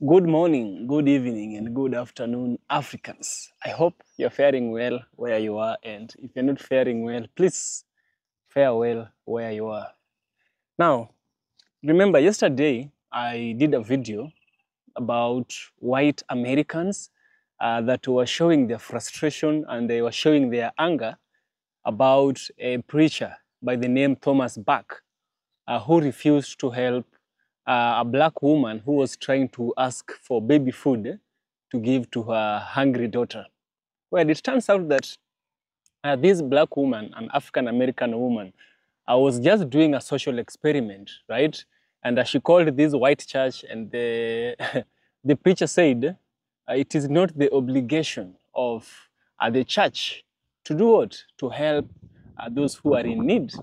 Good morning, good evening, and good afternoon, Africans. I hope you're faring well where you are, and if you're not faring well, please fare well where you are. Now, remember yesterday I did a video about white Americans that were showing their frustration and they were showing their anger about a preacher by the name Thomas Bach who refused to help a black woman who was trying to ask for baby food to give to her hungry daughter. Well, it turns out that this black woman, an African American woman, was just doing a social experiment, right? And she called this white church, and the, the preacher said, it is not the obligation of the church to do what? To help those who are in need.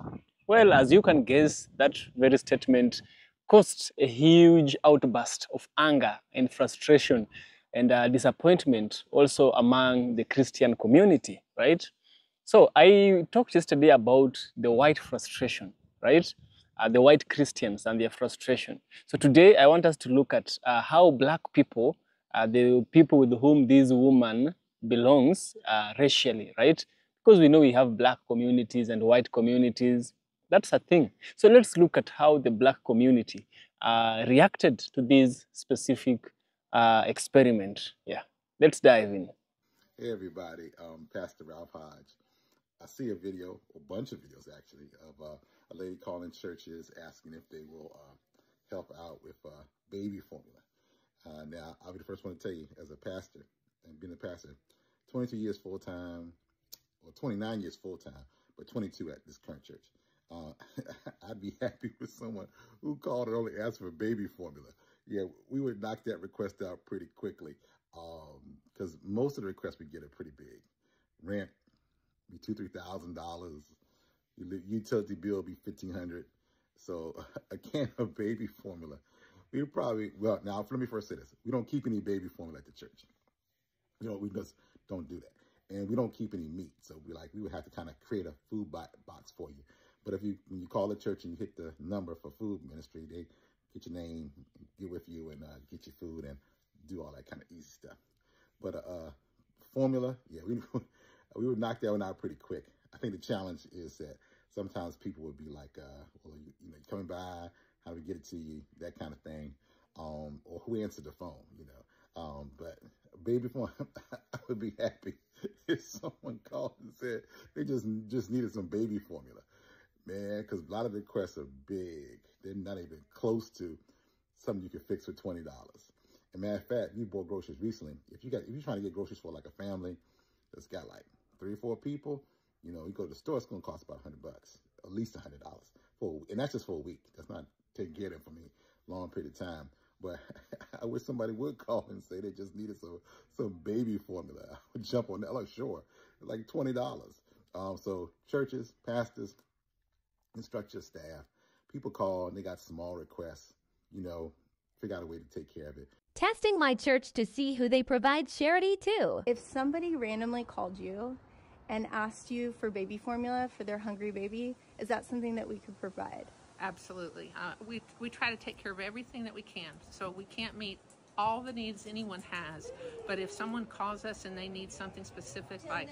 Well, as you can guess, that very statement caused a huge outburst of anger and frustration and disappointment also among the Christian community, right? So I talked yesterday about the white frustration, right? The white Christians and their frustration. So today I want us to look at how black people, the people with whom this woman belongs racially, right? Because we know we have black communities and white communities. That's a thing. So let's look at how the black community reacted to this specific experiment. Yeah, let's dive in. Hey everybody, Pastor Ralph Hodge. I see a video, a bunch of videos actually, of a lady calling churches asking if they will help out with baby formula. Now, I'll be the first one to tell you, as a pastor, and being a pastor, 22 years full-time, or 29 years full-time, but 22 at this current church. I'd be happy with someone who called and only asked for baby formula. Yeah, we would knock that request out pretty quickly, because most of the requests we get are pretty big. Rent be $2,000-3,000. Your utility bill be $1,500. So a can of baby formula, we probably, well, now let me first say this: we don't keep any baby formula at the church. You know, we just don't do that, and we don't keep any meat. So we would have to kind of create a food box for you. But when you call the church and you hit the number for food ministry, they get your name, get with you, and get your food and do all that kind of easy stuff. But formula, yeah, we would knock that one out pretty quick. I think the challenge is that sometimes people would be like, well, you know, coming by, how do we get it to you, that kind of thing, or who answered the phone, you know. But baby formula, I would be happy if someone called and said they just needed some baby formula. Man, because a lot of the requests are big. They're not even close to something you can fix for $20. And matter of fact, we bought groceries recently. If you're trying to get groceries for like a family that's got like 3 or 4 people, you know, you go to the store, it's going to cost about $100, at least $100 and that's just for a week. That's not taking care of them for me a long period of time. But I wish somebody would call and say they just needed some baby formula. I would jump on that. Like, sure, like $20. So churches, pastors, instruct your staff. People call and they got small requests, you know, figure out a way to take care of it. Testing my church to see who they provide charity to. If somebody randomly called you and asked you for baby formula for their hungry baby, is that something that we could provide? Absolutely. We try to take care of everything that we can. So we can't meet all the needs anyone has, but if someone calls us and they need something specific like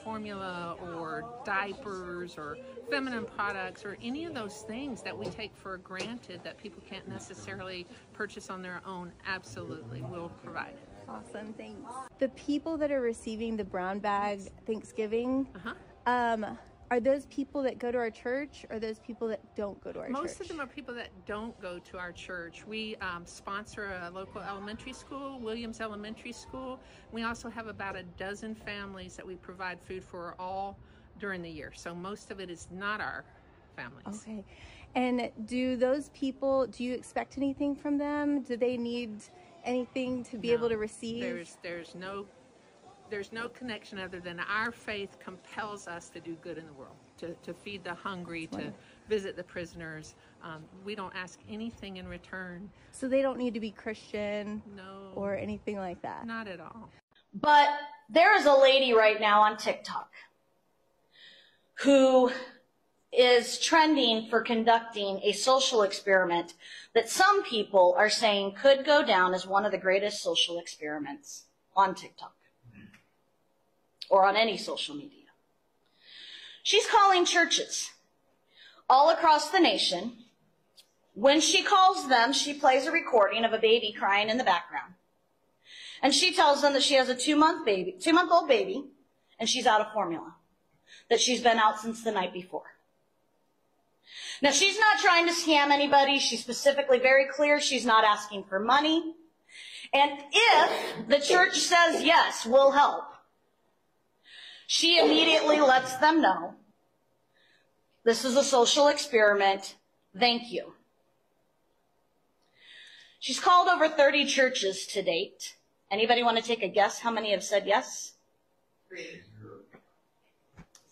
formula or diapers or feminine products or any of those things that we take for granted that people can't necessarily purchase on their own, absolutely, we'll provide it. Awesome, thanks. The people that are receiving the brown bag Thanksgiving, are those people that go to our church or those people that don't go to our church? Most of them are people that don't go to our church. We sponsor a local elementary school, Williams Elementary School. We also have about a dozen families that we provide food for all during the year. So most of it is not our families. Okay. And do those people, do you expect anything from them? Do they need anything to be able to receive? There's no connection other than our faith compels us to do good in the world, to feed the hungry, to visit the prisoners. We don't ask anything in return. So they don't need to be Christian No, or anything like that? Not at all. But there is a lady right now on TikTok who is trending for conducting a social experiment that some people are saying could go down as one of the greatest social experiments on TikTok or on any social media. She's calling churches all across the nation. When she calls them, she plays a recording of a baby crying in the background. And she tells them that she has a 2-month-old baby, and she's out of formula, that she's been out since the night before. Now, she's not trying to scam anybody. She's specifically very clear. She's not asking for money. And if the church says, yes, we'll help, she immediately lets them know, this is a social experiment. Thank you. She's called over 30 churches to date. Anybody want to take a guess how many have said yes?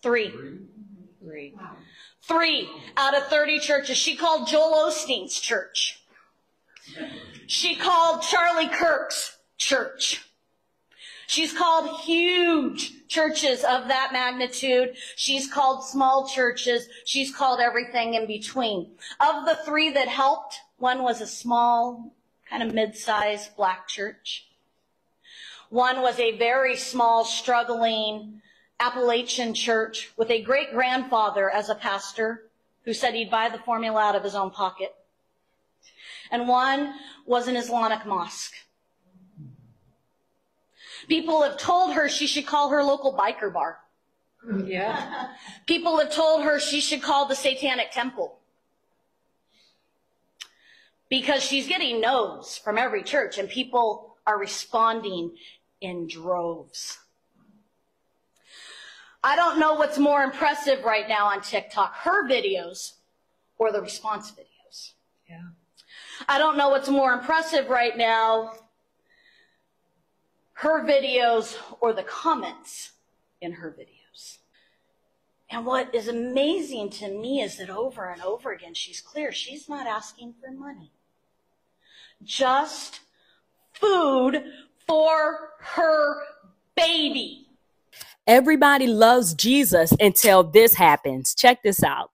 Three. 3 out of 30 churches. She called Joel Osteen's church. She called Charlie Kirk's church. She's called huge churches of that magnitude. She's called small churches. She's called everything in between. Of the 3 that helped, one was a small, kind of mid-sized black church. One was a very small, struggling Appalachian church with a great-grandfather as a pastor who said he'd buy the formula out of his own pocket. And one was an Islamic mosque. People have told her she should call her local biker bar. Yeah. People have told her she should call the Satanic Temple, because she's getting no's from every church, and people are responding in droves. I don't know what's more impressive right now on TikTok, her videos or the response videos. Yeah. I don't know what's more impressive right now, her videos or the comments in her videos. And what is amazing to me is that over and over again, she's clear. She's not asking for money. Just food for her baby. Everybody loves Jesus until this happens. Check this out.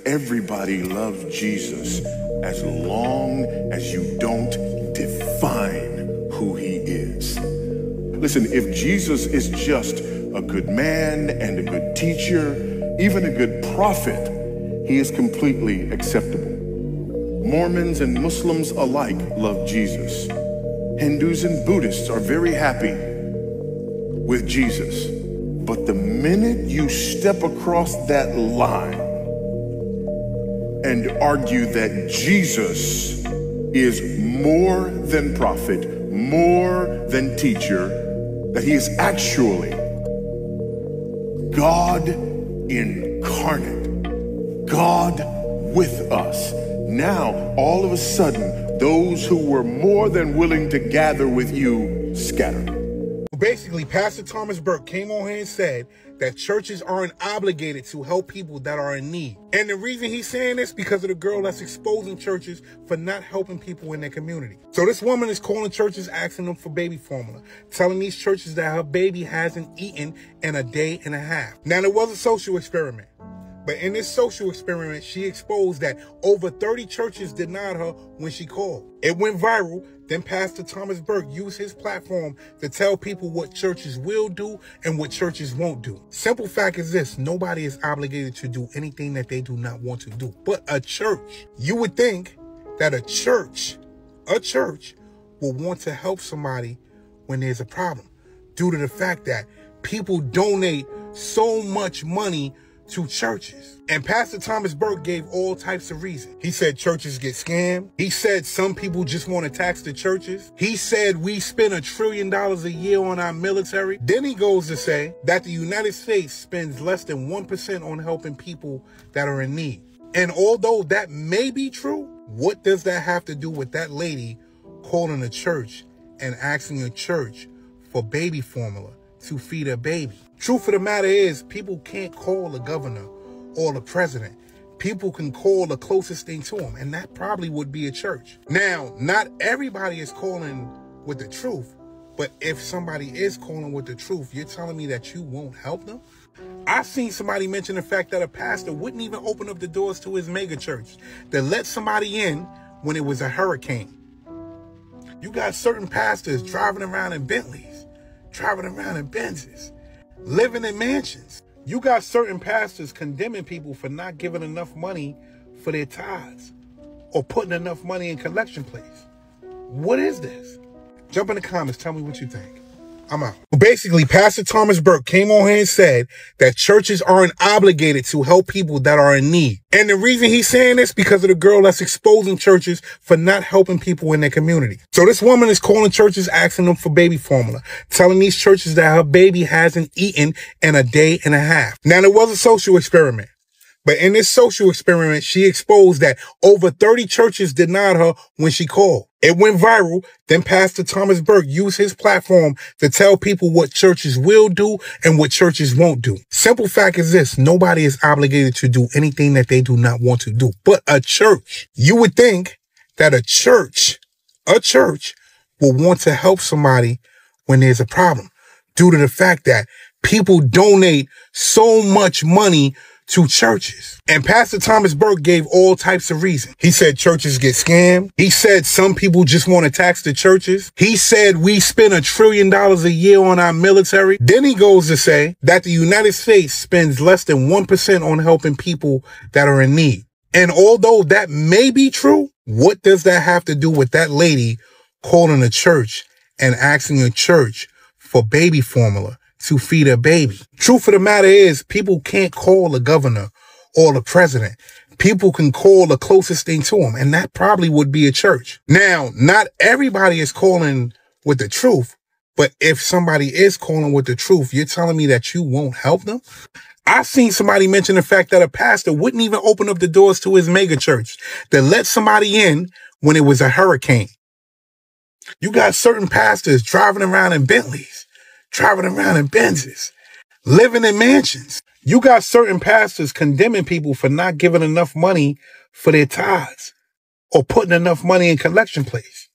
Everybody loves Jesus as long as you don't define who he is. Listen, if Jesus is just a good man and a good teacher, even a good prophet, he is completely acceptable. Mormons and Muslims alike love Jesus. Hindus and Buddhists are very happy with Jesus. But the minute you step across that line and argue that Jesus is more than prophet, more than teacher, that he is actually God incarnate, God with us, now all of a sudden, those who were more than willing to gather with you scatter. Basically, Pastor Thomas Burke came on here and said that churches aren't obligated to help people that are in need. And the reason he's saying this because of the girl that's exposing churches for not helping people in their community. So this woman is calling churches, asking them for baby formula, telling these churches that her baby hasn't eaten in a day and a half. Now, there was a social experiment. But in this social experiment, she exposed that over 30 churches denied her when she called. It went viral. Then Pastor Thomas Burke used his platform to tell people what churches will do and what churches won't do. Simple fact is this: nobody is obligated to do anything that they do not want to do. But a church, you would think that a church will want to help somebody when there's a problem, due to the fact that people donate so much money to churches. And Pastor Thomas Burke gave all types of reasons. He said churches get scammed. He said some people just want to tax the churches. He said we spend $1 trillion a year on our military. Then he goes to say that the United States spends less than 1% on helping people that are in need. And although that may be true, what does that have to do with that lady calling a church and asking a church for baby formula to feed a baby? Truth of the matter is, people can't call the governor or the president. People can call the closest thing to them, and that probably would be a church. Now, not everybody is calling with the truth, But if somebody is calling with the truth, you're telling me that you won't help them? I've seen somebody mention the fact that a pastor wouldn't even open up the doors to his mega church to let somebody in when it was a hurricane. You got certain pastors driving around in Bentleys, driving around in Benzes, living in mansions. You got certain pastors condemning people for not giving enough money for their tithes or putting enough money in collection plates. What is this? Jump in the comments. Tell me what you think. I'm out. Basically, Pastor Thomas Burke came on here and said that churches aren't obligated to help people that are in need. And the reason he's saying this because of the girl that's exposing churches for not helping people in their community. So this woman is calling churches, asking them for baby formula, telling these churches that her baby hasn't eaten in a day and a half. Now, there was a social experiment. But in this social experiment, she exposed that over 30 churches denied her when she called. It went viral. Then Pastor Thomas Burke used his platform to tell people what churches will do and what churches won't do. Simple fact is this: nobody is obligated to do anything that they do not want to do. But a church, you would think that a church will want to help somebody when there's a problem, due to the fact that people donate so much money to churches. And Pastor Thomas Burke gave all types of reasons. He said churches get scammed. He said some people just want to tax the churches. He said we spend $1 trillion a year on our military. Then he goes to say that the United States spends less than 1% on helping people that are in need. And although that may be true, what does that have to do with that lady calling a church and asking a church for baby formula to feed a baby? Truth of the matter is, people can't call the governor or the president. People can call the closest thing to them, and that probably would be a church. Now, not everybody is calling with the truth, but if somebody is calling with the truth, you're telling me that you won't help them? I've seen somebody mention the fact that a pastor wouldn't even open up the doors to his mega church to let somebody in when it was a hurricane. You got certain pastors driving around in Bentleys, driving around in Benzes, living in mansions. You got certain pastors condemning people for not giving enough money for their tithes or putting enough money in collection plates.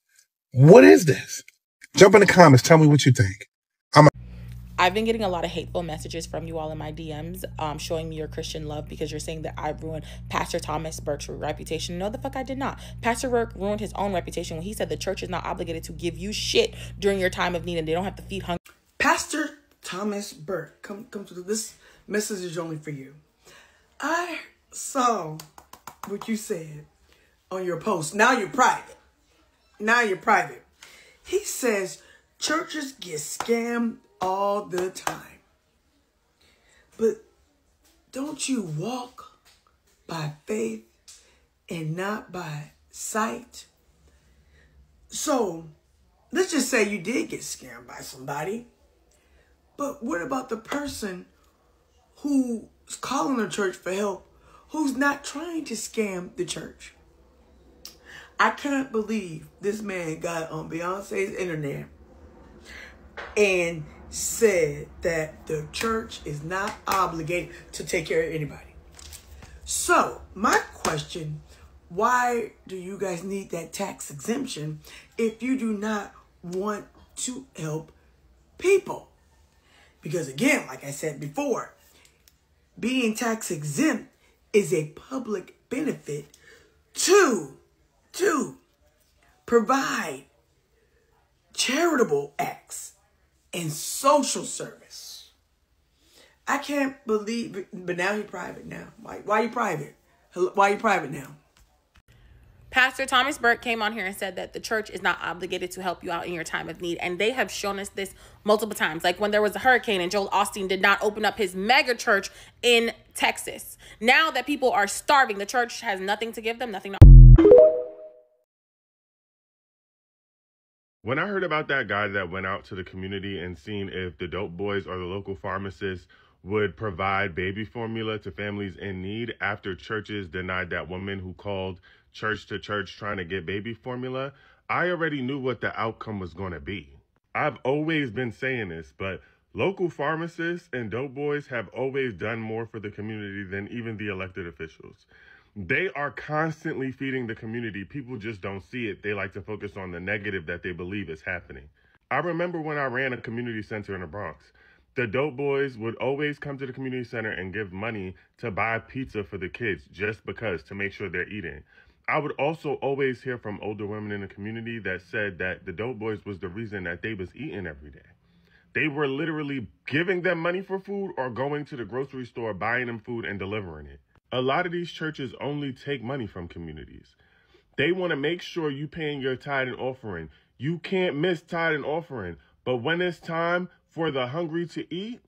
What is this? Jump in the comments. Tell me what you think. I've been getting a lot of hateful messages from you all in my DMs, showing me your Christian love because you're saying that I've ruined Pastor Thomas Burke's reputation. No, the fuck I did not. Pastor Burke ruined his own reputation when he said the church is not obligated to give you shit during your time of need and they don't have to feed hungry. Pastor Thomas Burke, come to this message is only for you. I saw what you said on your post. Now you're private. He says churches get scammed all the time. But don't you walk by faith and not by sight? So let's just say you did get scammed by somebody. But what about the person who's calling the church for help, who's not trying to scam the church? I cannot believe this man got on Beyonce's internet and said that the church is not obligated to take care of anybody. So my question, why do you guys need that tax exemption if you do not want to help people? Because again, like I said before, being tax exempt is a public benefit to provide charitable acts and social service. I can't believe it, but now he's private now. Why are you private? Why are you private now? Pastor Thomas Burke came on here and said that the church is not obligated to help you out in your time of need. And they have shown us this multiple times. Like when there was a hurricane and Joel Osteen did not open up his mega church in Texas. Now that people are starving, the church has nothing to give them, nothing to... When I heard about that guy that went out to the community and seen if the dope boys or the local pharmacists would provide baby formula to families in need after churches denied that woman who called church to church trying to get baby formula, I already knew what the outcome was going to be. I've always been saying this, but local pharmacists and dope boys have always done more for the community than even the elected officials. They are constantly feeding the community. People just don't see it. They like to focus on the negative that they believe is happening. I remember when I ran a community center in the Bronx. The dope boys would always come to the community center and give money to buy pizza for the kids just because, to make sure they're eating. I would also always hear from older women in the community that said that the dope boys was the reason that they was eating every day. They were literally giving them money for food or going to the grocery store, buying them food and delivering it. A lot of these churches only take money from communities. They want to make sure you paying your tithe and offering. You can't miss tithe and offering. But when it's time for the hungry to eat,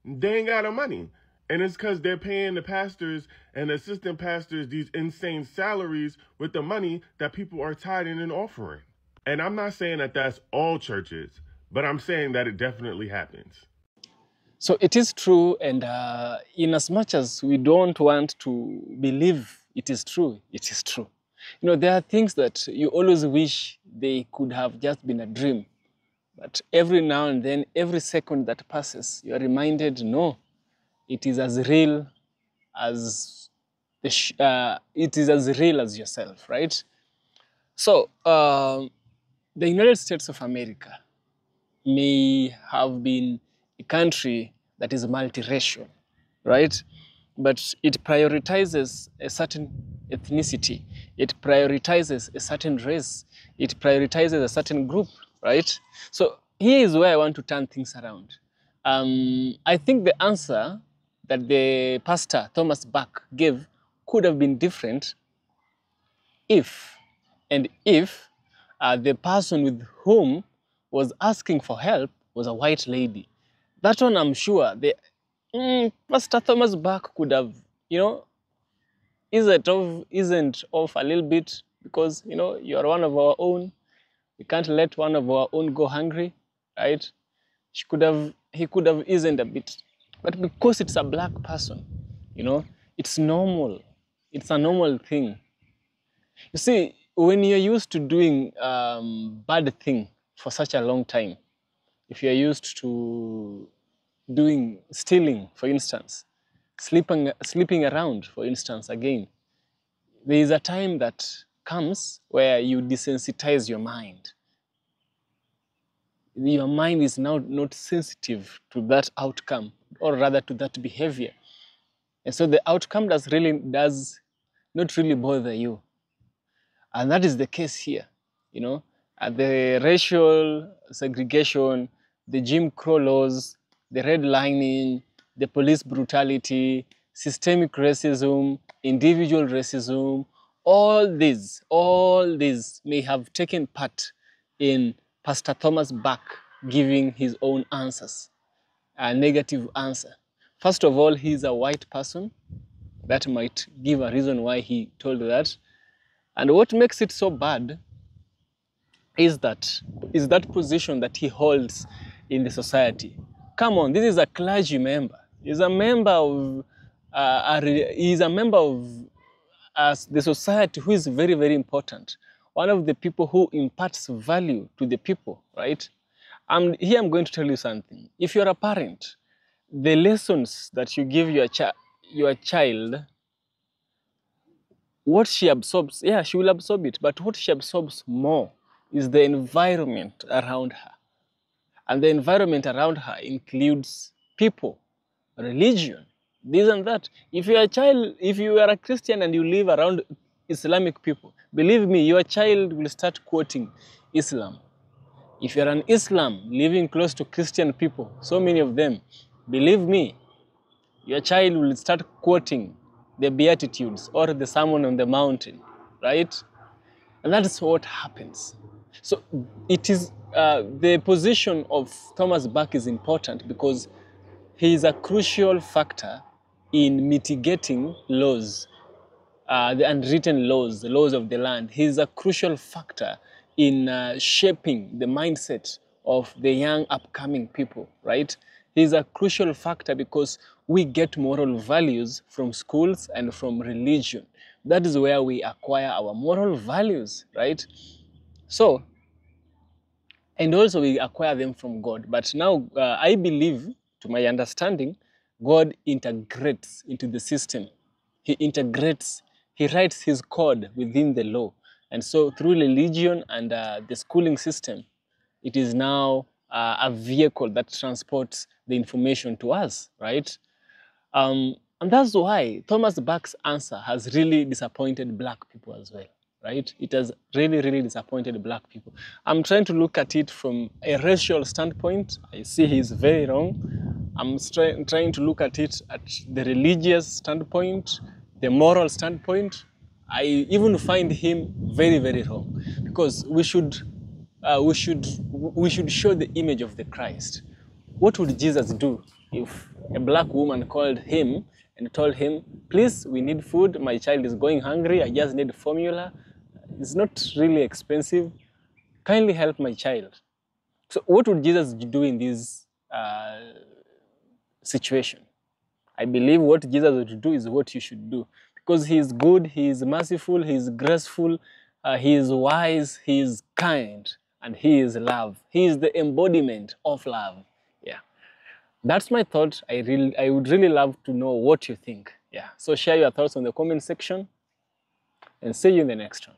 they ain't got no money. And it's because they're paying the pastors and assistant pastors these insane salaries with the money that people are tithing and offering. And I'm not saying that that's all churches, but I'm saying that it definitely happens. So it is true, and in as much as we don't want to believe it is true, it is true. You know, there are things that you always wish they could have just been a dream. But every now and then, every second that passes, you are reminded, no, it is as real as yourself, right? So the United States of America may have been a country that is multiracial, right? But it prioritizes a certain ethnicity. It prioritizes a certain race. It prioritizes a certain group, right? So here is where I want to turn things around. I think the answer that the pastor, Thomas Bach, gave could have been different if the person with whom was asking for help was a white lady. That one, I'm sure, Pastor Thomas Bach could have, you know, isn't off a little bit because, you know, you are one of our own. We can't let one of our own go hungry, right? He could have eased a bit. But because it's a black person, you know, it's normal. It's a normal thing. You see, when you're used to doing bad thing for such a long time, if you're used to doing stealing, for instance, sleeping around, for instance, again, there is a time that comes where you desensitize your mind. Your mind is now not sensitive to that outcome, or rather to that behavior. And so the outcome does not really bother you. And that is the case here, you know. The racial segregation, the Jim Crow laws, the redlining, the police brutality, systemic racism, individual racism, all these may have taken part in Pastor Thomas Bach giving his own answers, a negative answer. First of all, he's a white person. That might give a reason why he told that. And what makes it so bad is that position that he holds in the society. Come on, this is a clergy member. He's a member of the society who is very, very important. One of the people who imparts value to the people, right? Here I'm going to tell you something. If you're a parent, the lessons that you give your child, what she absorbs, yeah, she will absorb it, but what she absorbs more is the environment around her. And the environment around her includes people, religion, this and that. If you are a Christian and you live around Islamic people, believe me, your child will start quoting Islam. If you're an Islam living close to Christian people, so many of them, believe me, your child will start quoting the Beatitudes or the Sermon on the Mountain, right? And that's what happens. So it is the position of Thomas Bach is important because he is a crucial factor in mitigating laws, the unwritten laws, the laws of the land. He is a crucial factor in shaping the mindset of the young upcoming people, right? He is a crucial factor because we get moral values from schools and from religion. That is where we acquire our moral values, right? So, and also we acquire them from God. But now I believe, to my understanding, God integrates into the system. He integrates, he writes his code within the law. And so through religion and the schooling system, It is now a vehicle that transports the information to us, right? And that's why Thomas Bach's answer has really disappointed black people as well, right? It has really, really disappointed black people. I'm trying to look at it from a racial standpoint. I see he's very wrong. I'm trying to look at it at the religious standpoint, the moral standpoint. I even find him very, very wrong, because we should show the image of the Christ. What would Jesus do if a black woman called him and told him, please, we need food, my child is going hungry, I just need formula, it's not really expensive, kindly help my child. So what would Jesus do in this situation? I believe what Jesus would do is what you should do, because he is good, he is merciful, he is graceful, he is wise, he is kind, and he is love. He is the embodiment of love. Yeah. That's my thought. I would really love to know what you think. Yeah. So share your thoughts on the comment section, and see you in the next one.